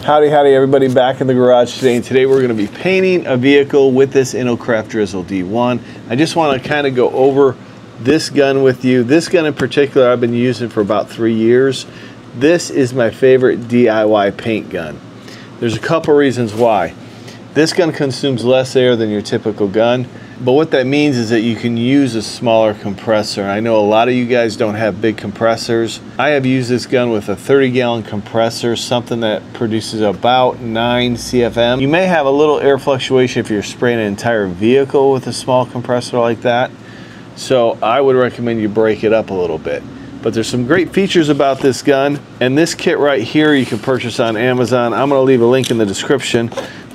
Howdy everybody, back in the garage today, and today we're going to be painting a vehicle with this Inokraft Drizzle D1. I just want to kind of go over this gun with you. This gun in particular I've been using for about 3 years. This is my favorite DIY paint gun. There's a couple reasons why. This gun consumes less air than your typical gun, but what that means is that you can use a smaller compressor. I know a lot of you guys don't have big compressors. I have used this gun with a 30-gallon compressor, something that produces about 9 CFM. You may have a little air fluctuation if you're spraying an entire vehicle with a small compressor like that. So I would recommend you break it up a little bit. But there's some great features about this gun, and this kit right here you can purchase on Amazon. I'm going to leave a link in the description.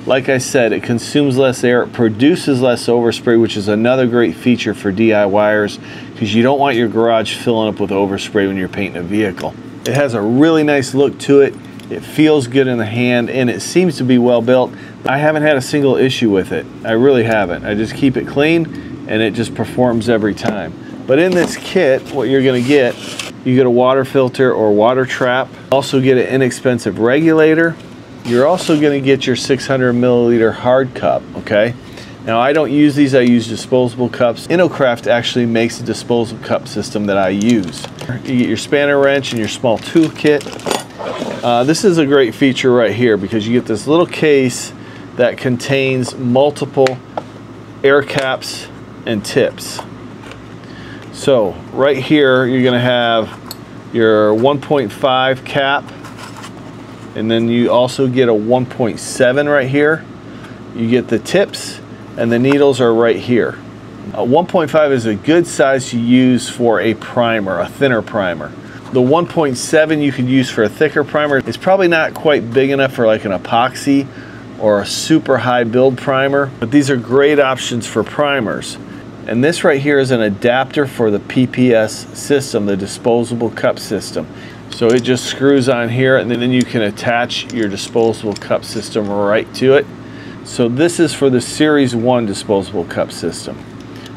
Like I said, it consumes less air, it produces less overspray, which is another great feature for DIYers because you don't want your garage filling up with overspray when you're painting a vehicle. It has a really nice look to it. It feels good in the hand, and it seems to be well built. I haven't had a single issue with it. I really haven't. I just keep it clean, and it just performs every time. But in this kit, what you're going to get, you get a water filter or water trap. Also get an inexpensive regulator. You're also going to get your 600 milliliter hard cup, okay? Now I don't use these, I use disposable cups. Inokraft actually makes a disposable cup system that I use. You get your spanner wrench and your small tool kit. This is a great feature right here because you get this little case that contains multiple air caps and tips. So right here you're going to have your 1.5 cap, and then you also get a 1.7 right here. You get the tips, and the needles are right here. 1.5 is a good size to use for a primer, a thinner primer. The 1.7 you could use for a thicker primer. It's probably not quite big enough for like an epoxy or a super high build primer, but these are great options for primers. And this right here is an adapter for the PPS system, the disposable cup system. So it just screws on here, and then you can attach your disposable cup system right to it. So this is for the Series 1 disposable cup system.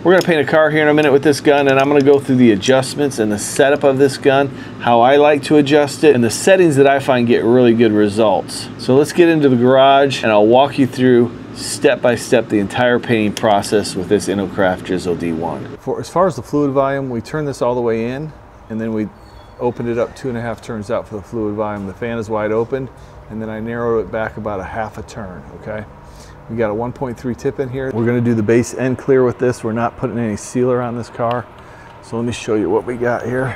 We're going to paint a car here in a minute with this gun, and I'm going to go through the adjustments and the setup of this gun, how I like to adjust it, and the settings that I find get really good results. So let's get into the garage, and I'll walk you through step by step the entire painting process with this Inokraft Drizzle D1. As far as the fluid volume, we turn this all the way in, and then we opened it up 2.5 turns out for the fluid volume. The fan is wide open, and then I narrow it back about a half a turn, okay? We got a 1.3 tip in here. We're gonna do the base end clear with this. We're not putting any sealer on this car. So let me show you what we got here.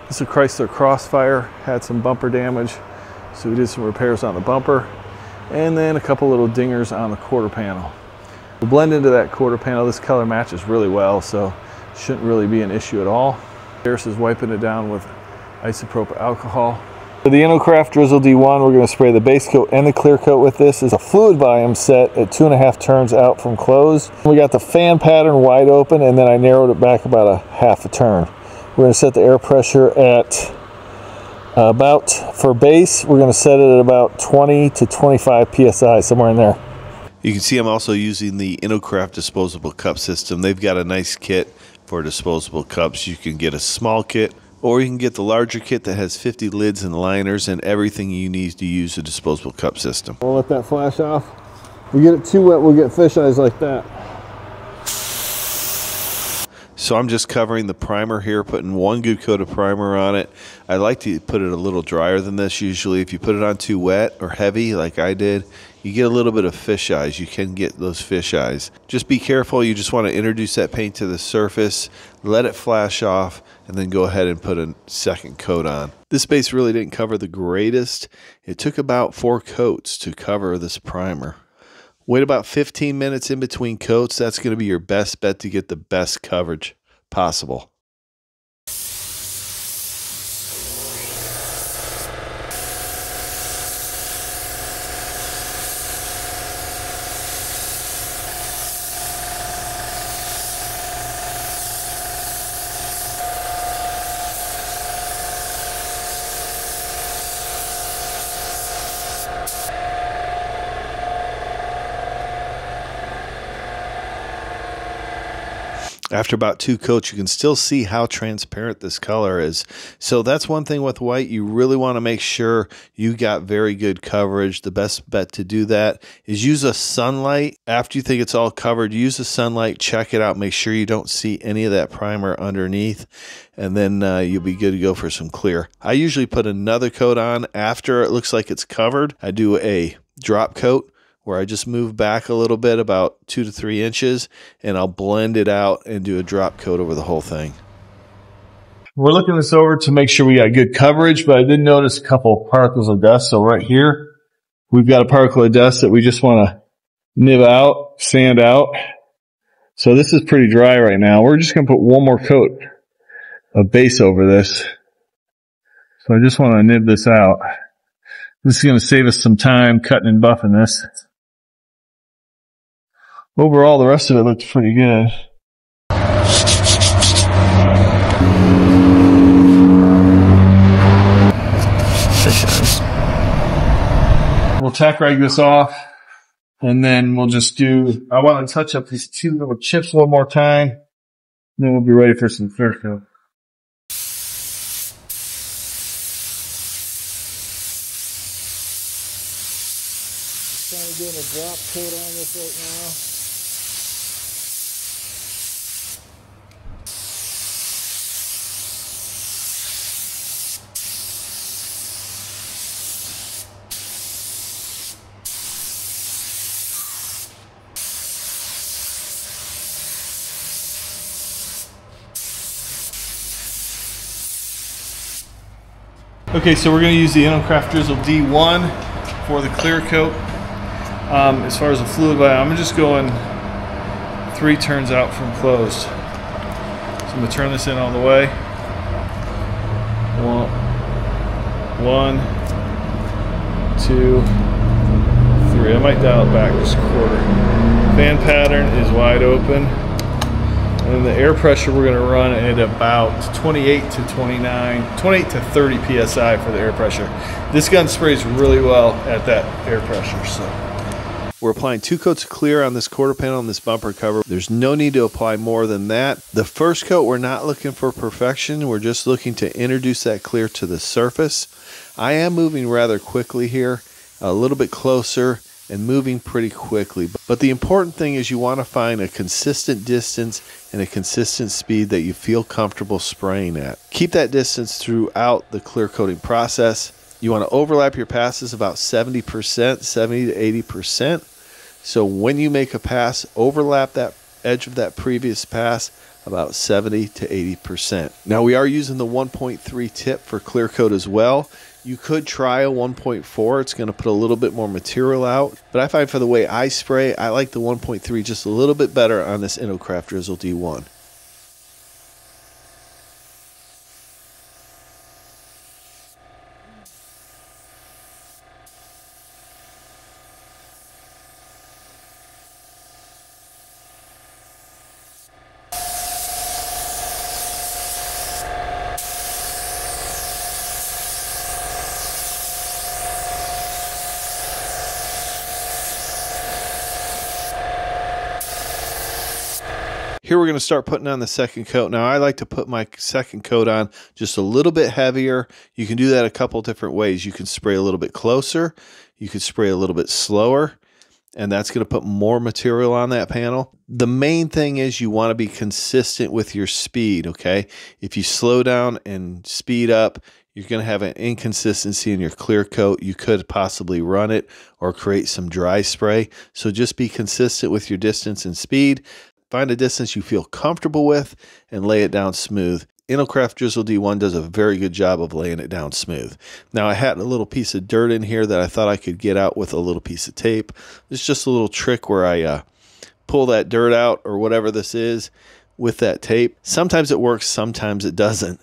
This is a Chrysler Crossfire, had some bumper damage, so we did some repairs on the bumper, and then a couple little dingers on the quarter panel. We'll blend into that quarter panel. This color matches really well, so shouldn't really be an issue at all. Harris is wiping it down with isopropyl alcohol. For the Inokraft Drizzle D1, we're going to spray the base coat and the clear coat with this. It's a fluid volume set at 2.5 turns out from closed. We got the fan pattern wide open, and then I narrowed it back about a half a turn. We're going to set the air pressure at for base, we're going to set it at about 20 to 25 PSI, somewhere in there. You can see I'm also using the Inokraft disposable cup system. They've got a nice kit for disposable cups. You can get a small kit, or you can get the larger kit that has 50 lids and liners and everything you need to use a disposable cup system. We'll let that flash off. We get it too wet, we'll get fish eyes like that. So I'm just covering the primer here, putting one good coat of primer on it. I like to put it a little drier than this usually. If you put it on too wet or heavy like I did, you get a little bit of fish eyes. You can get those fish eyes. Just be careful. You just want to introduce that paint to the surface, let it flash off, and then go ahead and put a second coat on. This base really didn't cover the greatest. It took about 4 coats to cover this primer. Wait about 15 minutes in between coats. That's going to be your best bet to get the best coverage possible. After about 2 coats, you can still see how transparent this color is. So that's one thing with white. You really want to make sure you got very good coverage. The best bet to do that is use a sunlight. After you think it's all covered, use a sunlight, check it out, make sure you don't see any of that primer underneath, and then you'll be good to go for some clear. I usually put another coat on after it looks like it's covered. I do a drop coat, where I just move back a little bit, about 2 to 3 inches, and I'll blend it out and do a drop coat over the whole thing. We're looking this over to make sure we got good coverage, but I did notice a couple of particles of dust. So right here, we've got a particle of dust that we just want to nib out, sand out. So this is pretty dry right now. We're just going to put one more coat of base over this. So I just want to nib this out. This is going to save us some time cutting and buffing this. Overall, the rest of it looks pretty good. We'll tack rag this off, and then we'll just do, I want to touch up these 2 little chips one more time, and then we'll be ready for some clear coat. Just kind of doing a drop coat on this right now. Okay, so we're going to use the Inokraft Drizzle D1 for the clear coat. As far as the fluid volume, I'm just going 3 turns out from closed. So I'm going to turn this in all the way. 1, 2, 3. I might dial it back just a quarter. Fan pattern is wide open. And the air pressure we're going to run at about 28 to 30 psi for the air pressure. This gun sprays really well at that air pressure. So we're applying 2 coats of clear on this quarter panel and this bumper cover. There's no need to apply more than that. The first coat, we're not looking for perfection. We're just looking to introduce that clear to the surface. I am moving rather quickly here, a little bit closer, and moving pretty quickly. But the important thing is you want to find a consistent distance and a consistent speed that you feel comfortable spraying at. Keep that distance throughout the clear coating process. You want to overlap your passes about 70%, 70 to 80%. So when you make a pass, overlap that edge of that previous pass about 70 to 80%. Now we are using the 1.3 tip for clear coat as well. You could try a 1.4. It's going to put a little bit more material out. But I find for the way I spray, I like the 1.3 just a little bit better on this Inokraft Drizzle D1. Here we're going to start putting on the second coat. Now I like to put my second coat on just a little bit heavier. You can do that a couple different ways. You can spray a little bit closer. You could spray a little bit slower. And that's going to put more material on that panel. The main thing is you want to be consistent with your speed, okay? If you slow down and speed up, you're going to have an inconsistency in your clear coat. You could possibly run it or create some dry spray. So just be consistent with your distance and speed. Find a distance you feel comfortable with and lay it down smooth. Inokraft Drizzle D1 does a very good job of laying it down smooth. Now I had a little piece of dirt in here that I thought I could get out with a little piece of tape. It's just a little trick where I pull that dirt out or whatever this is with that tape. Sometimes it works, sometimes it doesn't.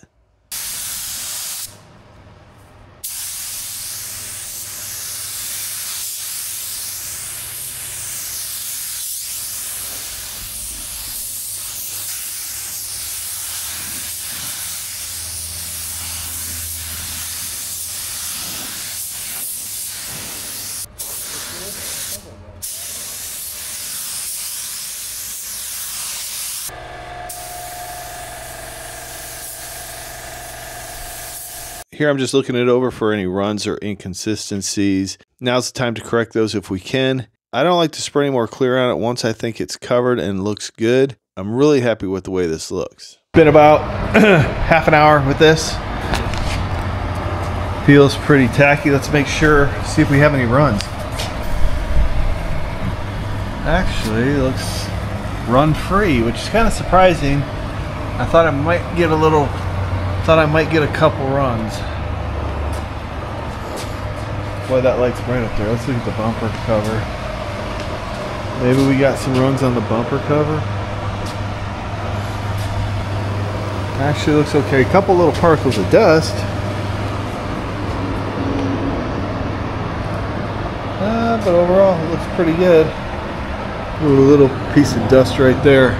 Here I'm just looking it over for any runs or inconsistencies. Now's the time to correct those if we can. I don't like to spray any more clear on it once I think it's covered and looks good. I'm really happy with the way this looks. Been about half an hour with this. Feels pretty tacky. Let's make sure, see if we have any runs. Actually, it looks run free, which is kind of surprising. I thought I might get a couple runs. Boy, that light's bright up there. Let's look at the bumper cover. Maybe we got some runs on the bumper cover. Actually looks okay. A couple little particles of dust. But overall it looks pretty good. A little piece of dust right there.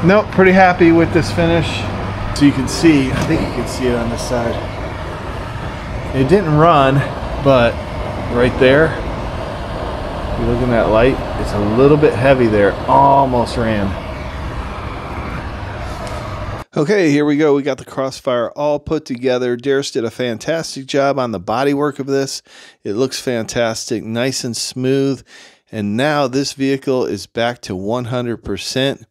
Nope, pretty happy with this finish. So you can see, I think you can see it on this side. It didn't run, but right there, if you look at that light, it's a little bit heavy there. Almost ran. Okay, here we go. We got the crossfire all put together. Darius did a fantastic job on the bodywork of this. It looks fantastic, nice and smooth. And now this vehicle is back to 100%.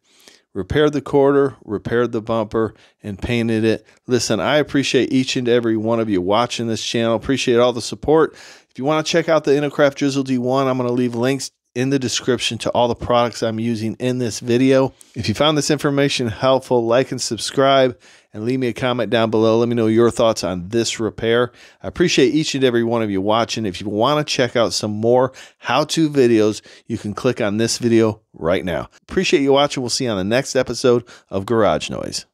Repaired the quarter, repaired the bumper, and painted it. Listen, I appreciate each and every one of you watching this channel. Appreciate all the support. If you want to check out the Inokraft Drizzle D1, I'm going to leave links in the description to all the products I'm using in this video. If you found this information helpful, like and subscribe, and leave me a comment down below. Let me know your thoughts on this repair. I appreciate each and every one of you watching. If you want to check out some more how-to videos, you can click on this video right now. Appreciate you watching. We'll see you on the next episode of Garage Noise.